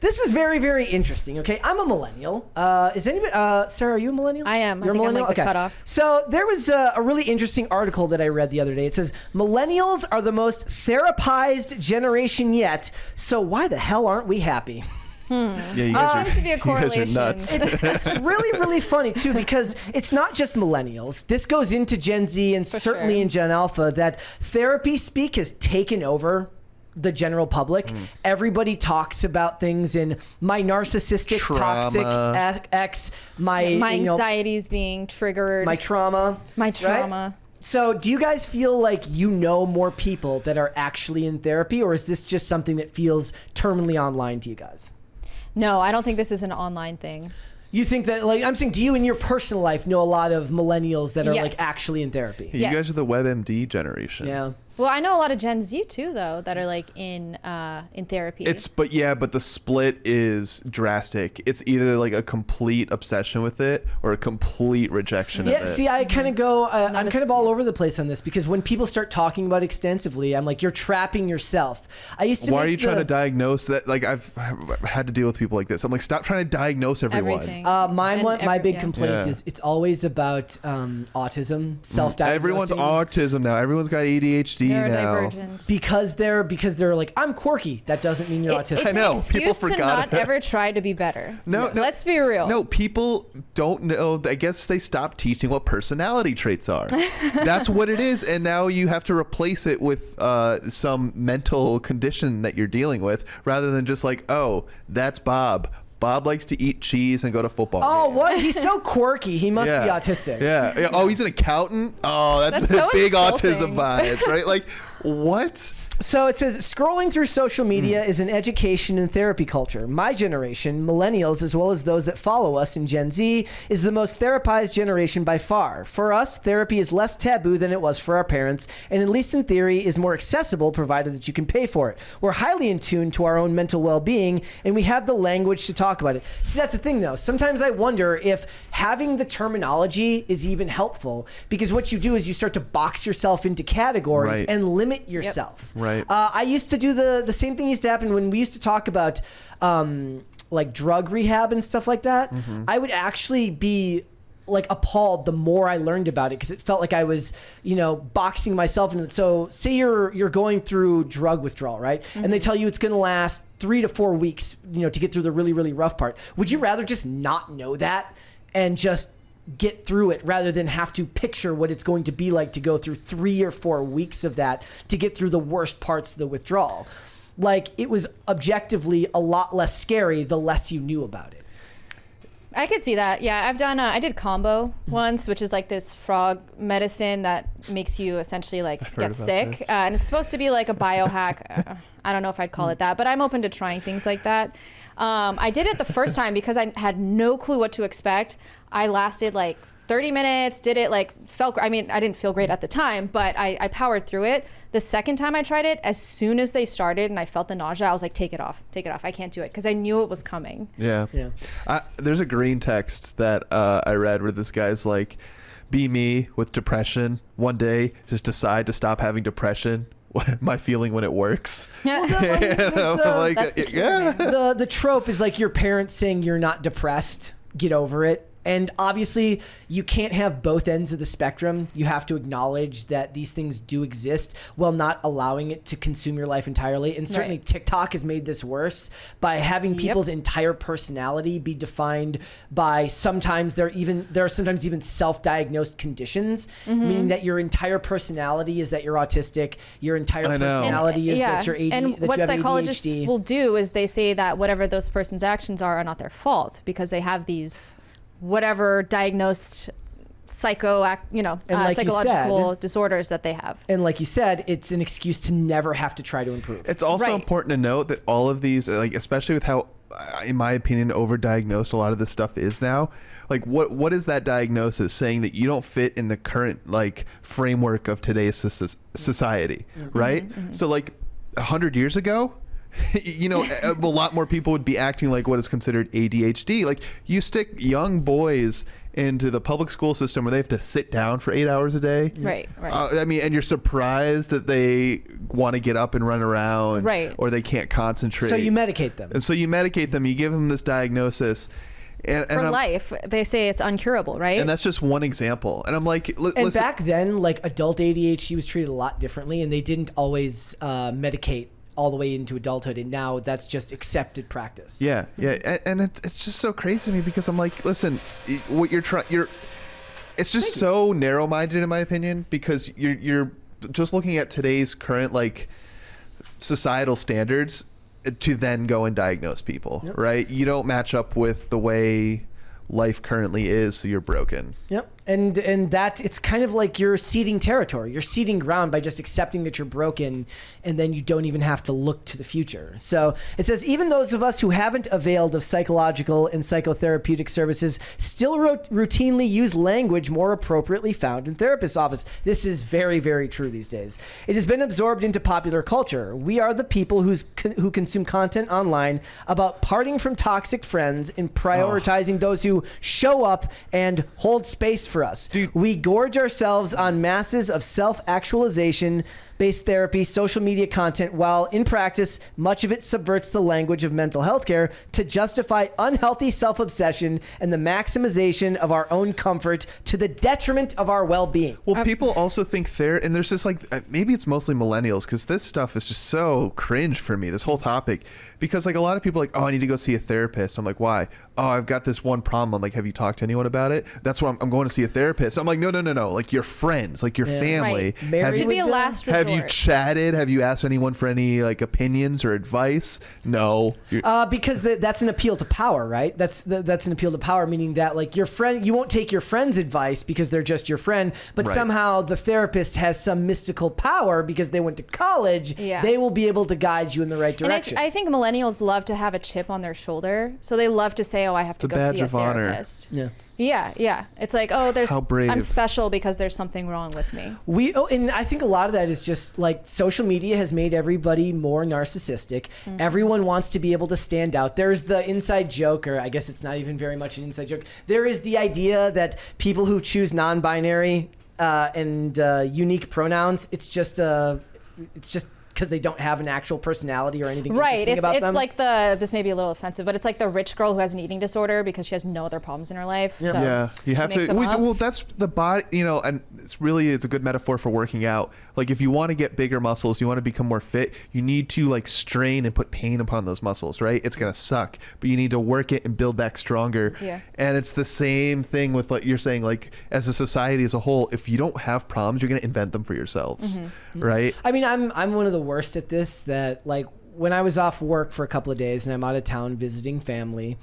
this is very, very interesting. Okay, I'm a millennial. Is anybody? Sarah, are you a millennial? I am. You're a millennial. I'm like the cutoff. So there was a really interesting article that I read the other day. It says millennials are the most therapized generation yet. So why the hell aren't we happy? Yeah, you guys seems to be a correlation. You guys are nuts. It's really, really funny, too, because it's not just millennials. This goes into Gen Z and certainly in Gen Alpha, that therapy speak has taken over the general public. Everybody talks about things in my narcissistic, toxic ex, my anxieties being triggered. My trauma. Right? So do you guys feel like you know more people that are actually in therapy, or is this just something that feels terminally online to you guys? No, I don't think this is an online thing. You think that, like, I'm saying, do you in your personal life know a lot of millennials that are like actually in therapy? You guys are the WebMD generation. Yeah. Well, I know a lot of Gen Z too, though, that are like in therapy. But the split is drastic. It's either like a complete obsession with it or a complete rejection of it. Yeah, see, I kind of go, I'm kind of all over the place on this, because when people start talking about it extensively, I'm like, you're trapping yourself. I used to. Why are you trying to diagnose that? Like, I've had to deal with people like this. I'm like, stop trying to diagnose everyone. Everything. My big complaint is it's always about autism, self-diagnosing. Everyone's autism now. Everyone's got ADHD now. Because they're like, I'm quirky. That doesn't mean you're autistic. I know. People It's an excuse forgot. to not ever try to be better. No, let's be real. No, people don't know. I guess they stopped teaching what personality traits are. That's what it is. And now you have to replace it with some mental condition that you're dealing with, rather than just like, oh, that's Bob. Bob likes to eat cheese and go to football games. What? He's so quirky. He must be autistic. Yeah. Oh, he's an accountant? Oh, that's so big insulting. autism vibes, right? Like, what? So it says, scrolling through social media is an education and therapy culture. My generation, millennials, as well as those that follow us in Gen Z, is the most therapized generation by far. For us, therapy is less taboo than it was for our parents, and at least in theory, is more accessible provided that you can pay for it. We're highly in tune to our own mental well-being, and we have the language to talk about it. See, that's the thing, though. Sometimes I wonder if having the terminology is even helpful, because what you do is you start to box yourself into categories and limit yourself. Right. I used to do the same thing used to happen when we used to talk about like drug rehab and stuff like that. I would actually be like appalled the more I learned about it, because it felt like I was, boxing myself into it. So say you're going through drug withdrawal, right? And they tell you it's going to last 3 to 4 weeks, to get through the really, really rough part. Would you rather just not know that and just get through it, rather than have to picture what it's going to be like to go through 3 or 4 weeks of that to get through the worst parts of the withdrawal? Like, it was objectively a lot less scary the less you knew about it. I could see that. Yeah, I did combo once, which is like this frog medicine that makes you essentially like get sick. And it's supposed to be like a biohack. I don't know if I'd call it that, but I'm open to trying things like that. I did it the first time because I had no clue what to expect. I lasted like 30 minutes, did it, like, I didn't feel great at the time, but I powered through it. The second time I tried it, as soon as they started and I felt the nausea, I was like, take it off. I can't do it, because I knew it was coming. Yeah. There's a green text that I read where this guy's like, be me with depression one day, just decide to stop having depression. My feeling when it works. Yeah. The trope is like your parents saying you're not depressed, get over it. And obviously, you can't have both ends of the spectrum. You have to acknowledge that these things do exist while not allowing it to consume your life entirely. And certainly TikTok has made this worse by having people's entire personality be defined by sometimes there are sometimes even self-diagnosed conditions, meaning that your entire personality is that you're autistic, your entire personality is that you're ADHD. And what psychologists will do is they say that whatever those person's actions are not their fault, because they have these whatever diagnosed psychological disorders that they have. And like you said, it's an excuse to never have to try to improve. It's also important to note that all of these, like, especially with how, in my opinion, overdiagnosed a lot of this stuff is now. Like, what is that diagnosis saying? That you don't fit in the current, like, framework of today's society, right? So, like, 100 years ago, you know, a lot more people would be acting like what is considered ADHD. Like, you stick young boys into the public school system where they have to sit down for 8 hours a day. Right. I mean, and you're surprised that they want to get up and run around, or they can't concentrate. So you medicate them. And so you medicate them. You give them this diagnosis. And for life, they say it's uncurable, right? And that's just one example. And I'm like, and listen, back then, like, adult ADHD was treated a lot differently, and they didn't always medicate all the way into adulthood, and now that's just accepted practice. Yeah. And it's just so crazy to me, because I'm like, listen, what you're it's just so narrow-minded, in my opinion, because you're just looking at today's current, like, societal standards to then go and diagnose people, right? You don't match up with the way life currently is, so you're broken. Yep. And that, it's kind of like you're ceding territory. You're ceding ground by just accepting that you're broken, and then you don't even have to look to the future. So it says, even those of us who haven't availed of psychological and psychotherapeutic services still routinely use language more appropriately found in therapist's office. This is very, very true these days. It has been absorbed into popular culture. We are the people who consume content online about parting from toxic friends and prioritizing those who show up and hold space for us. Dude. We gorge ourselves on masses of self-actualization based therapy, social media content, while in practice, much of it subverts the language of mental health care to justify unhealthy self-obsession and the maximization of our own comfort to the detriment of our well-being. Well, people also think and there's just like, maybe it's mostly millennials, because this stuff is just so cringe for me, this whole topic, because like a lot of people are like, oh, I need to go see a therapist. I'm like, why? Oh, I've got this one problem. I'm like, have you talked to anyone about it? That's why I'm going to see a therapist. I'm like, no. Like, your friends, like your family. Right. It should be a last resort. Have you chatted? Have you asked anyone for any like opinions or advice? No. Because that's an appeal to power, right? That's an appeal to power, meaning that like your friend, you won't take your friend's advice because they're just your friend, but somehow the therapist has some mystical power because they went to college. Yeah. They will be able to guide you in the right direction. And I think millennials love to have a chip on their shoulder, so they love to say, "Oh, I have to go see a therapist." Yeah. Yeah. It's like, oh, How brave. I'm special because there's something wrong with me. And I think a lot of that is just like social media has made everybody more narcissistic. Mm-hmm. Everyone wants to be able to stand out. There's the inside joke, or I guess it's not even very much an inside joke. There is the idea that people who choose non-binary and unique pronouns, it's just because they don't have an actual personality or anything interesting about them. Right. It's like this may be a little offensive, but it's like the rich girl who has an eating disorder because she has no other problems in her life. Yeah. So yeah. You have to. Well, that's the body, you know, and it's a good metaphor for working out. Like, if you want to get bigger muscles, you want to become more fit, you need to like strain and put pain upon those muscles, right? It's going to suck, but you need to work it and build back stronger. Yeah. And it's the same thing with what you're saying, like, as a society as a whole, if you don't have problems, you're going to invent them for yourselves. Mm-hmm. Right. I mean, I'm one of the worst at this, that like when I was off work for a couple of days and I'm out of town visiting family,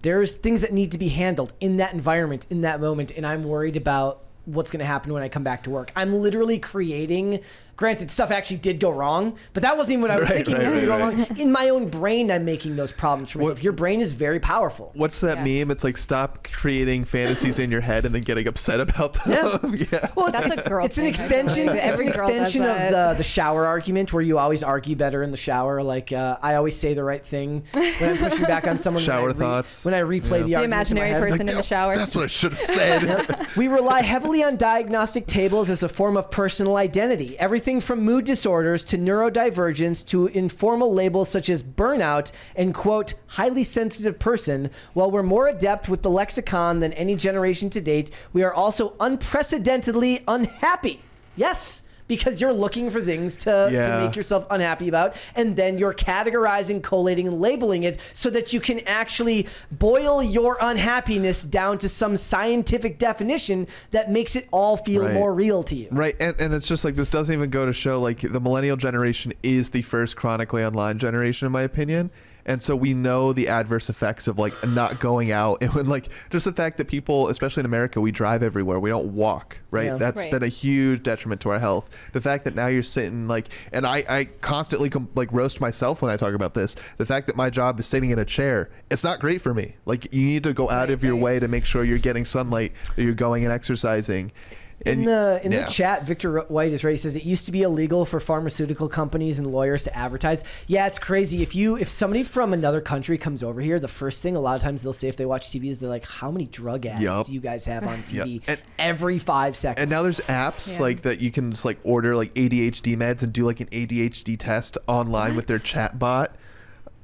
there's things that need to be handled in that environment, in that moment, and I'm worried about what's going to happen when I come back to work. I'm literally creating, granted, stuff actually did go wrong, but that wasn't even what I was thinking was going to go wrong. In my own brain, I'm making those problems for myself. Your brain is very powerful. What's that meme? It's like, stop creating fantasies in your head and then getting upset about them. Yeah. Well, that's a girl It's an thing, extension. It's Every an girl extension does of the shower argument, where you always argue better in the shower. Like I always say the right thing when I'm pushing back on someone. Shower thoughts. When I replay the argument, imaginary person in the shower. That's what I should have said. We rely heavily on diagnostic tables as a form of personal identity. Everything from mood disorders to neurodivergence to informal labels such as burnout and, quote, highly sensitive person. While we're more adept with the lexicon than any generation to date, we are also unprecedentedly unhappy. Yes. Because you're looking for things to make yourself unhappy about, and then you're categorizing, collating, and labeling it so that you can actually boil your unhappiness down to some scientific definition that makes it all feel more real to you. Right, and it's just like, this doesn't even go to show, like, the millennial generation is the first chronically online generation, in my opinion. And so we know the adverse effects of like not going out, and when like just the fact that people, especially in America, we drive everywhere, we don't walk, right? Yeah. That's been a huge detriment to our health. The fact that now you're sitting like, and I constantly like roast myself when I talk about this. The fact that my job is sitting in a chair, it's not great for me. Like, you need to go out of your way to make sure you're getting sunlight, that you're going and exercising. In the chat, Victor White is right. He says it used to be illegal for pharmaceutical companies and lawyers to advertise. Yeah, it's crazy. If somebody from another country comes over here, the first thing a lot of times they'll say if they watch TV is they're like, how many drug ads do you guys have on TV every 5 seconds? And now there's apps like that you can just like order like ADHD meds and do like an ADHD test online with their chat bot.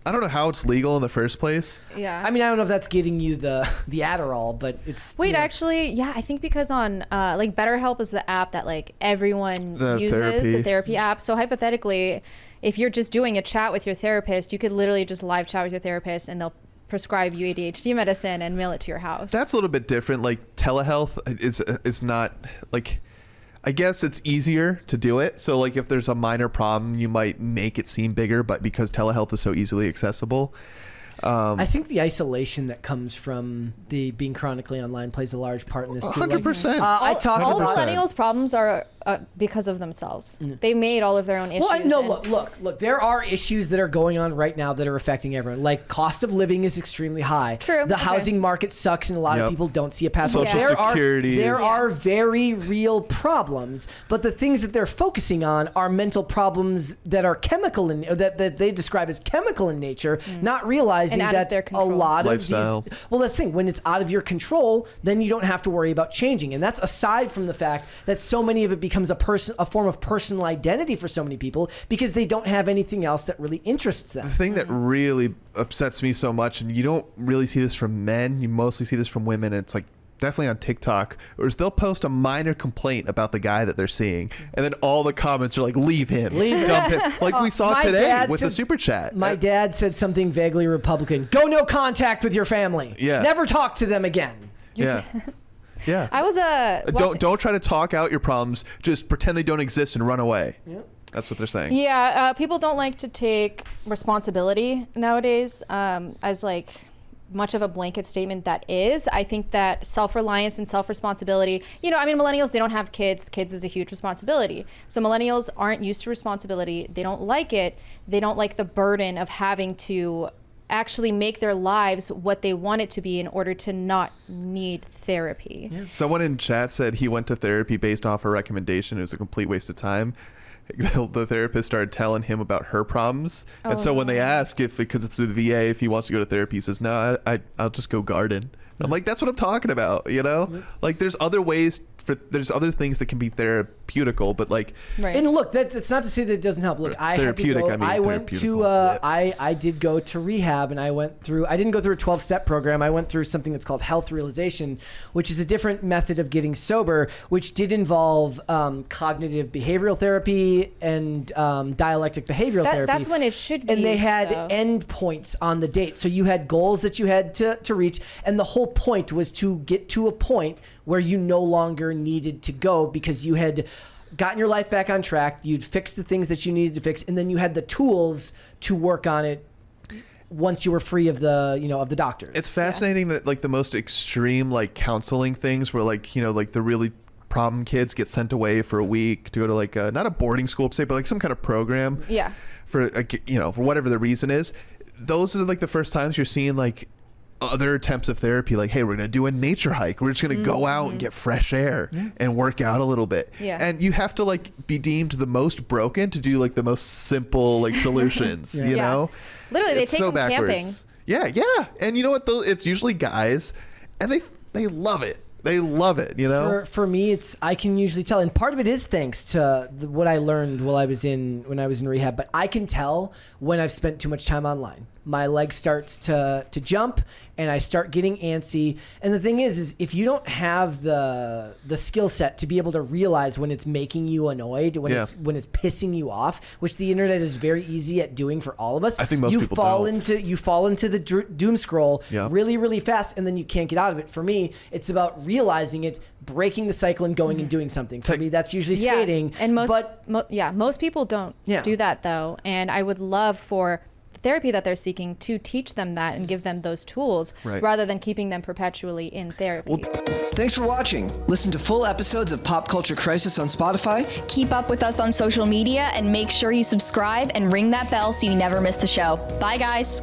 I don't know how it's legal in the first place. Yeah. I mean, I don't know if that's getting you the Adderall, but it's... Wait, actually, yeah, I think because on, like, BetterHelp is the app that, like, everyone uses, the therapy app. So hypothetically, if you're just doing a chat with your therapist, you could literally just live chat with your therapist and they'll prescribe you ADHD medicine and mail it to your house. That's a little bit different. Like, telehealth is not, like... I guess it's easier to do it. So like if there's a minor problem, you might make it seem bigger, but because telehealth is so easily accessible. I think the isolation that comes from the being chronically online plays a large part in this too. 100%. All millennials' problems are because of themselves. They made all of their own issues. Well, no, look. There are issues that are going on right now that are affecting everyone. Like cost of living is extremely high. True. The housing market sucks, and a lot of people don't see a path. Social security. There are very real problems, but the things that they're focusing on are mental problems that are chemical that they describe as chemical in nature, not realizing that a lot of these. Well, that's the thing. When it's out of your control, then you don't have to worry about changing, and that's aside from the fact that so many of it becomes a form of personal identity for so many people because they don't have anything else that really interests them. The thing that really upsets me so much, and you don't really see this from men, you mostly see this from women, and it's like definitely on TikTok, or they'll post a minor complaint about the guy that they're seeing, and then all the comments are like, leave him, dump him. Like we saw today with the super chat. My dad said something vaguely Republican. Go no contact with your family. Yeah. Never talk to them again. Yeah. Yeah. I was don't try to talk out your problems. Just pretend they don't exist and run away. Yep. That's what they're saying. Yeah. People don't like to take responsibility nowadays as like much of a blanket statement that is. I think that self-reliance and self-responsibility, I mean, millennials, they don't have kids. Kids is a huge responsibility. So millennials aren't used to responsibility. They don't like it. They don't like the burden of having to actually make their lives what they want it to be in order to not need therapy. Yeah. Someone in chat said he went to therapy based off a recommendation. It was a complete waste of time. The therapist started telling him about her problems. And so when they ask because it's through the VA, if he wants to go to therapy, he says, no, I'll just go garden. I'm like, that's what I'm talking about, Like there's other ways there's other things that can be therapeutical, but like, right. And look, that's not to say that it doesn't help. Look, I did go to rehab, and I didn't go through a 12-step program. I went through something that's called health realization, which is a different method of getting sober, which did involve cognitive behavioral therapy and dialectic behavioral therapy. That's when it should be. And they had end points on the date. So you had goals that you had to reach, and the whole point was to get to a point where you no longer needed to go because you had gotten your life back on track, you'd fixed the things that you needed to fix, and then you had the tools to work on it once you were free of the doctors. It's fascinating that like the most extreme like counseling things where like, like the really problem kids get sent away for a week to go to like not a boarding school per se, but like some kind of program. Yeah. For for whatever the reason is. Those are like the first times you're seeing like other attempts of therapy, like, hey, we're gonna do a nature hike, we're just gonna go out and get fresh air and work out a little bit. And you have to like be deemed the most broken to do like the most simple like solutions. You know, literally they take them camping. Yeah And you know what though, it's usually guys, and they love it. They love it, For me, I can usually tell, and part of it is thanks to what I learned when I was in rehab. But I can tell when I've spent too much time online. My leg starts to jump, and I start getting antsy. And the thing is if you don't have the skill set to be able to realize when it's making you annoyed, when it's pissing you off, which the internet is very easy at doing for all of us. I think most people don't. You fall into the doom scroll really, really fast, and then you can't get out of it. For me, it's about realizing it, breaking the cycle, and going and doing something. For me, that's usually skating. And most people don't do that though. And I would love for therapy that they're seeking to teach them that and give them those tools rather than keeping them perpetually in therapy. Thanks for watching. Listen to full episodes of Pop Culture Crisis on Spotify. Keep up with us on social media and make sure you subscribe and ring that bell so you never miss the show. Bye, guys.